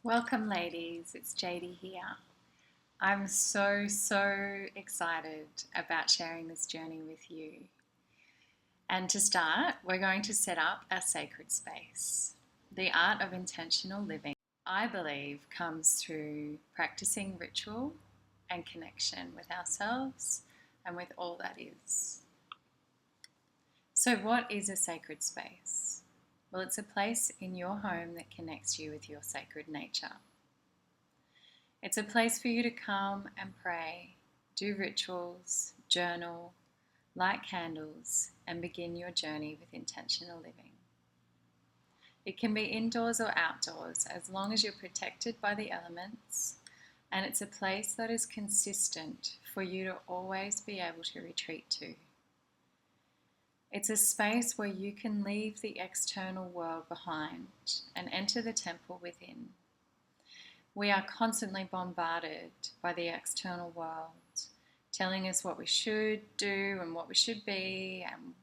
Welcome, ladies. It's JD here. I'm so excited about sharing this journey with you. And to start, we're going to set up our sacred space. The art of intentional living, I believe, comes through practicing ritual and connection with ourselves and with all that is. So, what is a sacred space? Well, it's a place in your home that connects you with your sacred nature. It's a place for you to come and pray, do rituals, journal, light candles, and begin your journey with intentional living. It can be indoors or outdoors as long as you're protected by the elements, and it's a place that is consistent for you to always be able to retreat to. It's a space where you can leave the external world behind and enter the temple within. We are constantly bombarded by the external world, telling us what we should do and what we should be, and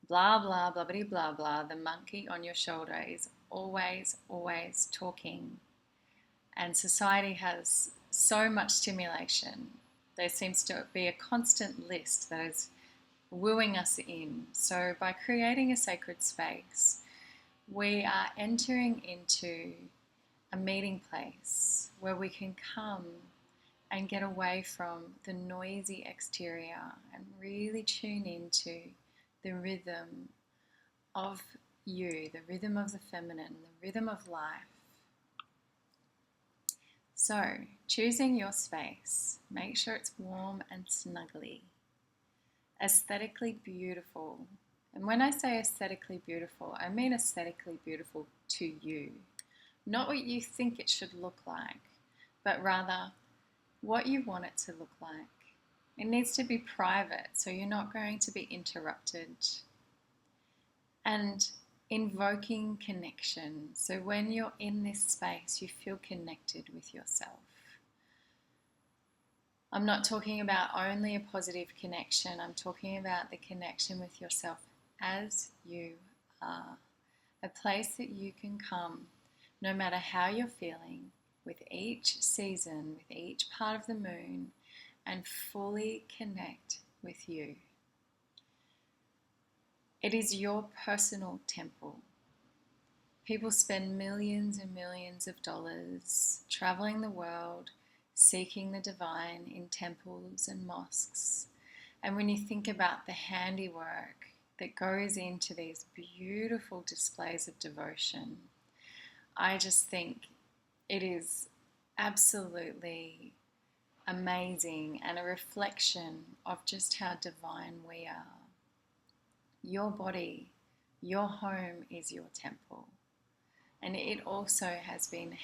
blah, blah, blah, blah, blah, blah. The monkey on your shoulder is always talking. And society has so much stimulation. There seems to be a constant list that is wooing us in. So by creating a sacred space, we are entering into a meeting place where we can come and get away from the noisy exterior and really tune into the rhythm of you, the rhythm of the feminine, the rhythm of life. So, choosing your space, make sure it's warm and snuggly, aesthetically beautiful. And when I say aesthetically beautiful, I mean aesthetically beautiful to you. Not what you think it should look like, but rather what you want it to look like. It needs to be private, so you're not going to be interrupted. And invoking connection. So when you're in this space, you feel connected with yourself. I'm not talking about only a positive connection. I'm talking about the connection with yourself as you are. A place that you can come no matter how you're feeling with each season, with each part of the moon, and fully connect with you. It is your personal temple. People spend millions and millions of dollars traveling the world, seeking the divine in temples and mosques. And when you think about the handiwork that goes into these beautiful displays of devotion, I just think it is absolutely amazing and a reflection of just how divine we are. Your body, your home is your temple. And it also has been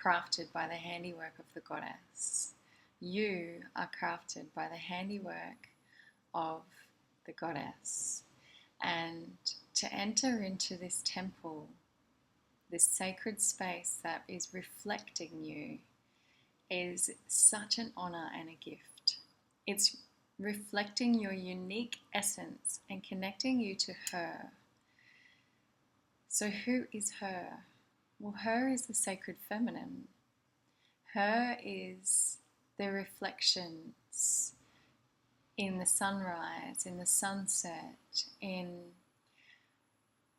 crafted by the handiwork of the goddess. You are crafted by the handiwork of the goddess. And to enter into this temple, this sacred space that is reflecting you, is such an honor and a gift. It's reflecting your unique essence and connecting you to her. So who is her? Well, her is the sacred feminine. Her is the reflections in the sunrise, in the sunset, in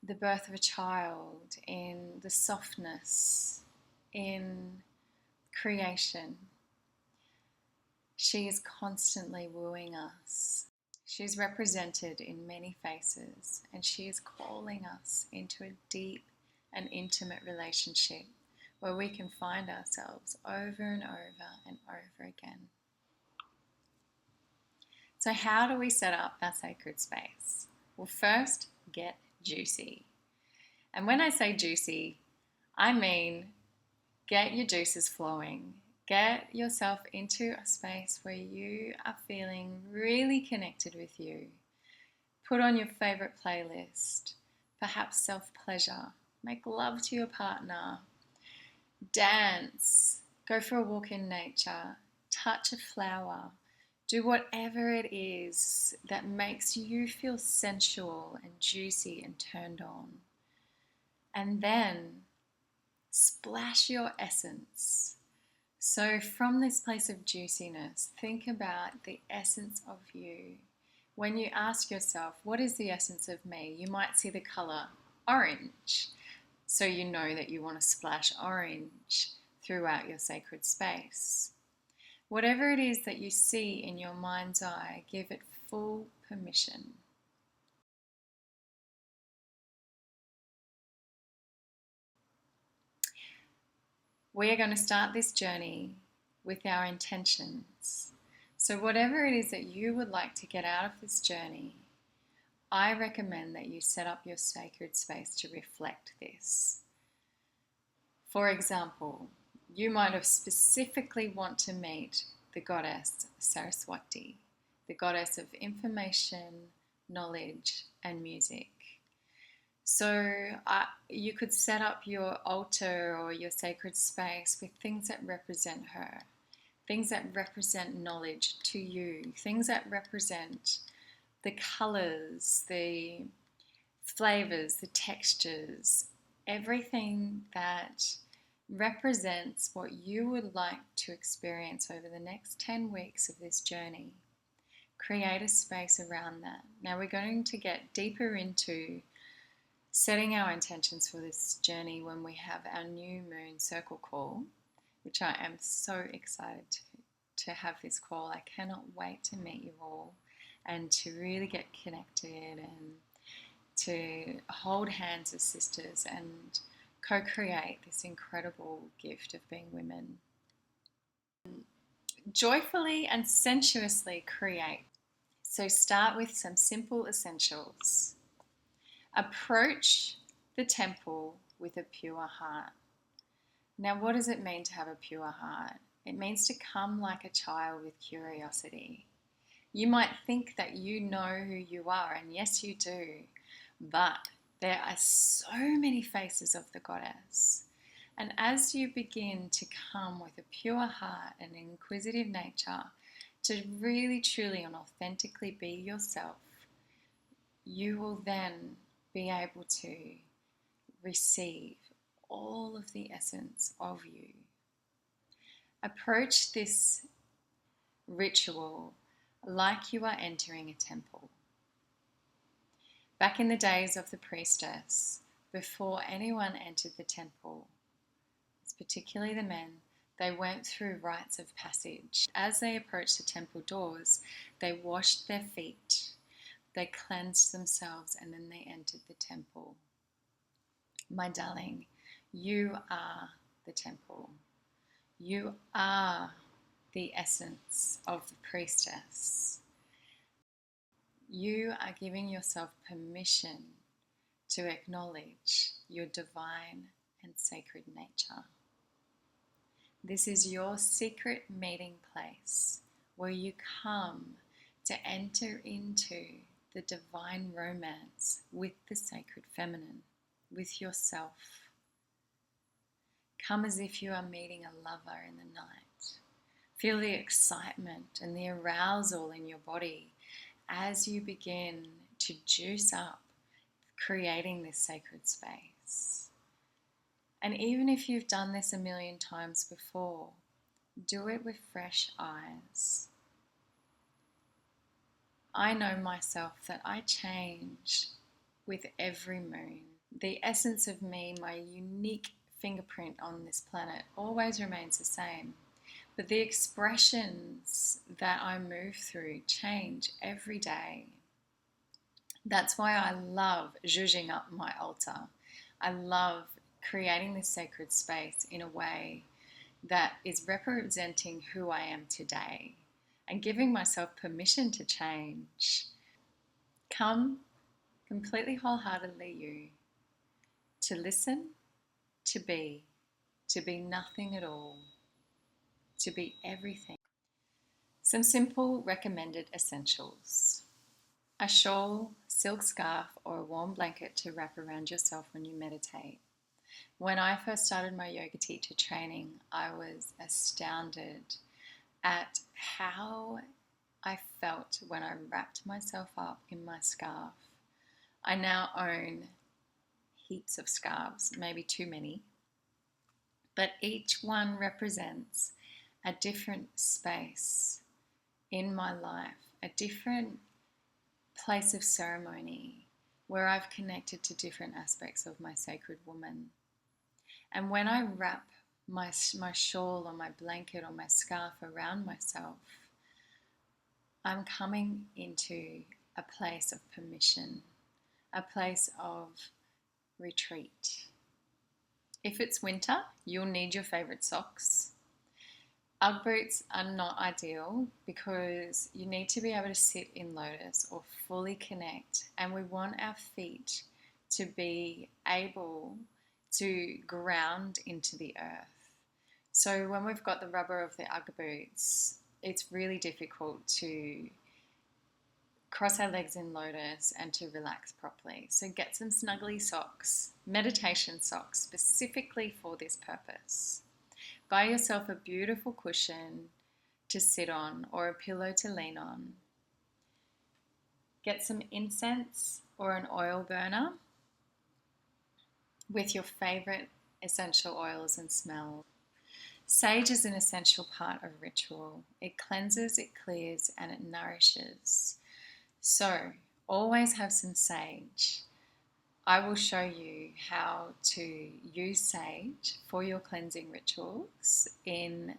the birth of a child, in the softness, in creation. She is constantly wooing us. She's represented in many faces, and she is calling us into a deep and intimate relationship where we can find ourselves over and over and over again. So how do we set up our sacred space? Well, first, get juicy. And when I say juicy, I mean get your juices flowing. Get yourself into a space where you are feeling really connected with you. Put on your favorite playlist, perhaps self-pleasure. Make love to your partner. Dance. Go for a walk in nature. Touch a flower. Do whatever it is that makes you feel sensual and juicy and turned on. And then Splash your essence. So from this place of juiciness, think about the essence of you. When you ask yourself, what is the essence of me? You might see the color orange. So you know that you want to splash orange throughout your sacred space. Whatever it is that you see in your mind's eye, give it full permission. We are going to start this journey with our intentions. So whatever it is that you would like to get out of this journey, I recommend that you set up your sacred space to reflect this. For example, you might have specifically want to meet the goddess Saraswati, the goddess of information, knowledge, and music. So you could set up your altar or your sacred space with things that represent her, things that represent knowledge to you, things that represent the colors, the flavors, the textures, everything that represents what you would like to experience over the next 10 weeks of this journey. Create a space around that. Now we're going to get deeper into setting our intentions for this journey when we have our new moon circle call, which I am so excited to have this call. I cannot wait to meet you all and to really get connected and to hold hands as sisters and co-create this incredible gift of being women. Joyfully and sensuously create. So start with some simple essentials. Approach the temple with a pure heart. Now, what does it mean to have a pure heart? It means to come like a child with curiosity. You might think that you know who you are, and yes, you do, but there are so many faces of the goddess. And as you begin to come with a pure heart and an inquisitive nature to really, truly, and authentically be yourself, you will then be able to receive all of the essence of you. Approach this ritual like you are entering a temple. Back in the days of the priestess, before anyone entered the temple, particularly the men, they went through rites of passage. As they approached the temple doors, they washed their feet, they cleansed themselves, and then they entered the temple. My darling, you are the temple. You are the essence of the priestess. You are giving yourself permission to acknowledge your divine and sacred nature. This is your secret meeting place where you come to enter into the divine romance with the sacred feminine, with yourself. Come as if you are meeting a lover in the night. Feel the excitement and the arousal in your body as you begin to juice up, creating this sacred space. And even if you've done this a million times before, do it with fresh eyes. I know myself that I change with every moon. The essence of me, my unique fingerprint on this planet, always remains the same. But the expressions that I move through change every day. That's why I love zhuzhing up my altar. I love creating this sacred space in a way that is representing who I am today and giving myself permission to change. Come completely wholeheartedly you, to listen, to be nothing at all, to be everything. Some simple recommended essentials. A shawl, silk scarf, or a warm blanket to wrap around yourself when you meditate. When I first started my yoga teacher training, I was astounded at how I felt when I wrapped myself up in my scarf. I now own heaps of scarves, maybe too many, but each one represents a different space in my life, a different place of ceremony where I've connected to different aspects of my sacred woman. And when I wrap my shawl or my blanket or my scarf around myself, I'm coming into a place of permission, a place of retreat. If it's winter, you'll need your favorite socks. Ugg boots are not ideal because you need to be able to sit in lotus or fully connect, and we want our feet to be able to ground into the earth. So when we've got the rubber of the Ugg boots, it's really difficult to cross our legs in lotus and to relax properly. So get some snuggly socks, meditation socks specifically for this purpose. Buy yourself a beautiful cushion to sit on or a pillow to lean on. Get some incense or an oil burner with your favorite essential oils and smells. Sage is an essential part of ritual. It cleanses, it clears, and it nourishes. So always have some sage. I will show you how to use sage for your cleansing rituals in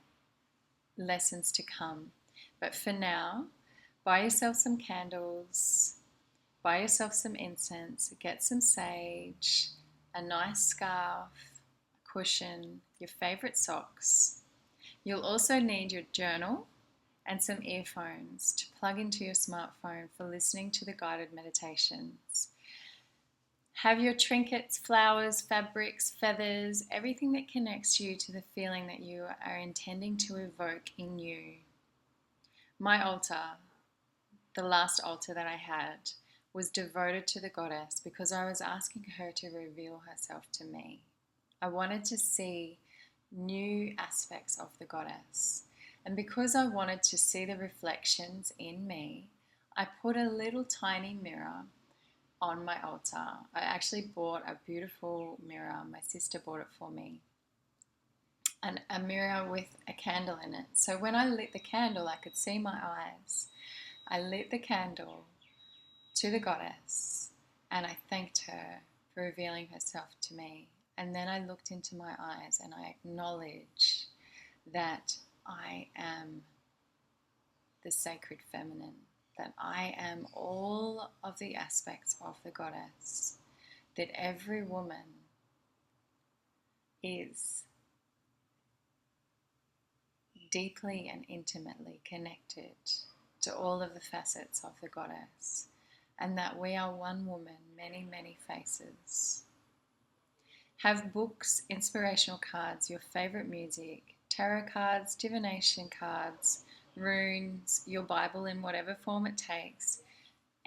lessons to come. But for now, buy yourself some candles, buy yourself some incense, get some sage, a nice scarf, a cushion, your favorite socks. You'll also need your journal and some earphones to plug into your smartphone for listening to the guided meditations. Have your trinkets, flowers, fabrics, feathers, everything that connects you to the feeling that you are intending to evoke in you. My altar, the last altar that I had, was devoted to the goddess because I was asking her to reveal herself to me. I wanted to see new aspects of the goddess. And because I wanted to see the reflections in me, I put a little tiny mirror on my altar. I actually bought a beautiful mirror. My sister bought it for me. And a mirror with a candle in it. So when I lit the candle, I could see my eyes. I lit the candle to the goddess and I thanked her for revealing herself to me. And then I looked into my eyes and I acknowledged that I am the sacred feminine, that I am all of the aspects of the goddess, that every woman is deeply and intimately connected to all of the facets of the goddess, and that we are one woman, many, many faces. Have books, inspirational cards, your favorite music, tarot cards, divination cards, runes, your Bible in whatever form it takes,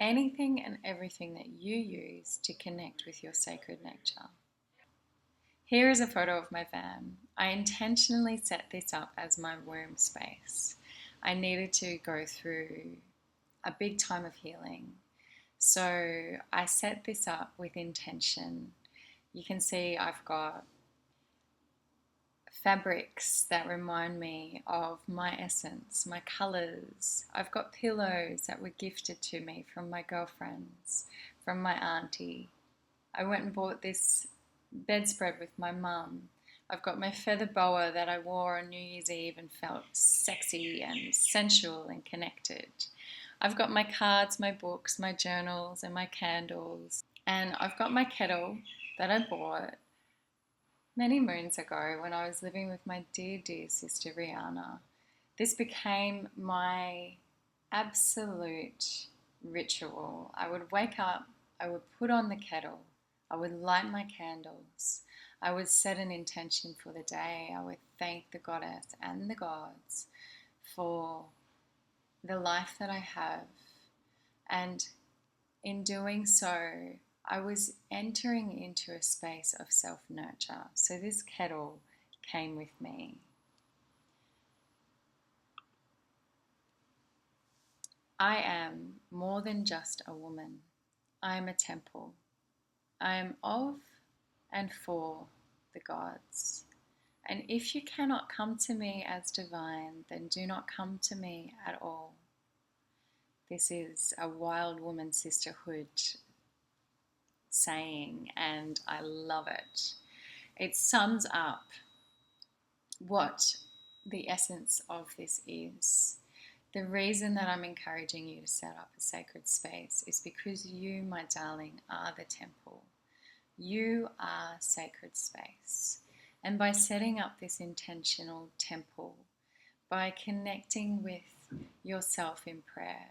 anything and everything that you use to connect with your sacred nature. Here is a photo of my van. I intentionally set this up as my womb space. I needed to go through a big time of healing. So I set this up with intention. You can see I've got fabrics that remind me of my essence, my colors. I've got pillows that were gifted to me from my girlfriends, from my auntie. I went and bought this bedspread with my mum. I've got my feather boa that I wore on New Year's Eve and felt sexy and sensual and connected. I've got my cards, my books, my journals, and my candles. And I've got my kettle that I bought many moons ago when I was living with my dear, dear sister Rihanna. This became my absolute ritual. I would wake up, I would put on the kettle, I would light my candles, I would set an intention for the day, I would thank the goddess and the gods for the life that I have. And in doing so, I was entering into a space of self-nurture. So this kettle came with me. I am more than just a woman. I am a temple. I am of and for the gods. And if you cannot come to me as divine, then do not come to me at all. This is a Wild Woman Sisterhood saying, and I love it. It sums up what the essence of this is. The reason that I'm encouraging you to set up a sacred space is because you, my darling, are the temple. You are sacred space. And by setting up this intentional temple, by connecting with yourself in prayer,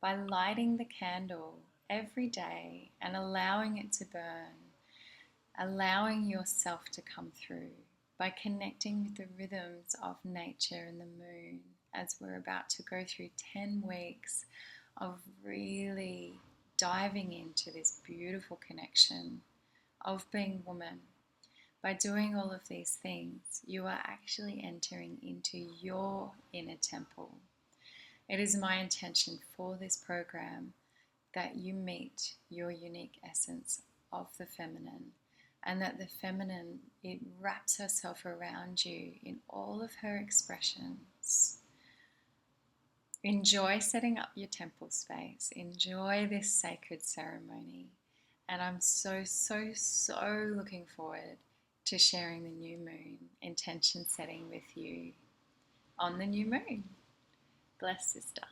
by lighting the candle every day and allowing it to burn, allowing yourself to come through, by connecting with the rhythms of nature and the moon, as we're about to go through 10 weeks of really diving into this beautiful connection of being woman. By doing all of these things, you are actually entering into your inner temple. It is my intention for this program that you meet your unique essence of the feminine, and that the feminine, it wraps herself around you in all of her expressions. Enjoy setting up your temple space. Enjoy this sacred ceremony. And I'm so looking forward to sharing the new moon intention setting with you on the new moon. Bless, sister.